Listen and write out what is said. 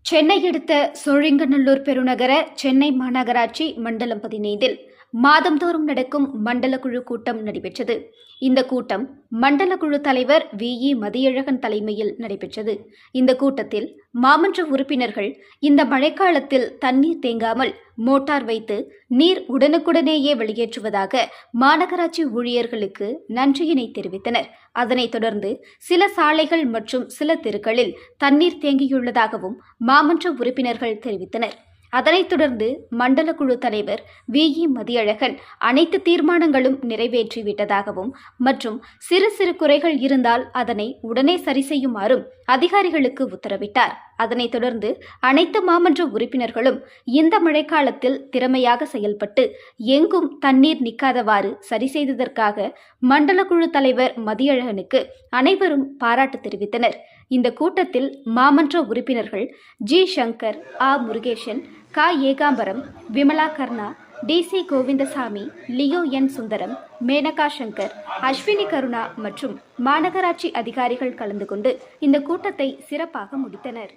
சென்னை அடுத்த சோழிங்கநல்லூர் பெருநகர சென்னை மாநகராட்சி மண்டலம் 15இல் மாதந்தோறும் நடக்கும் மண்டல குழு கூட்டம் நடைபெற்றது. இந்த கூட்டம் மண்டல குழு தலைவர் VE மதியழகன் தலைமையில் நடைபெற்றது. இந்த கூட்டத்தில் மாமன்ற உறுப்பினர்கள் இந்த மழைக்காலத்தில் தண்ணீர் தேங்காமல் மோட்டார் வைத்து நீர் உடனுக்குடனேயே வெளியேற்றுவதாக மாநகராட்சி ஊழியர்களுக்கு நன்றியினை தெரிவித்தனர். அதனைத் தொடர்ந்து சில சாலைகள் மற்றும் சில தெருக்களில் தண்ணீர் தேங்கியுள்ளதாகவும் மாமன்ற உறுப்பினர்கள் தெரிவித்தனர். அதனைத் தொடர்ந்து மண்டல குழு தலைவர் VE மதியழகன் அனைத்து தீர்மானங்களும் நிறைவேற்றிவிட்டதாகவும் மற்றும் சிறு சிறு குறைகள் இருந்தால் அதனை உடனே சரி செய்யுமாறும் அதிகாரிகளுக்கு உத்தரவிட்டார். அதனைத் தொடர்ந்து அனைத்து மாமன்ற உறுப்பினர்களும் இந்த மழைக்காலத்தில் திறமையாக செயல்பட்டு எங்கும் தண்ணீர் நிற்காதவாறு சரி செய்ததற்காக மண்டல குழு தலைவர் மதியழகனுக்கு அனைவரும் பாராட்டு தெரிவித்தனர். இந்த கூட்டத்தில் மாமன்ற உறுப்பினர்கள் G. Shankar, A. Murugesan, K. Ekambaram, Vimala Karna, DC Govindasamy, Leo N. Sundaram, Menaka Shankar, Ashwini Karuna மற்றும் மாநகராட்சி அதிகாரிகள் கலந்து கொண்டு இந்த கூட்டத்தை சிறப்பாக முடித்தனர்.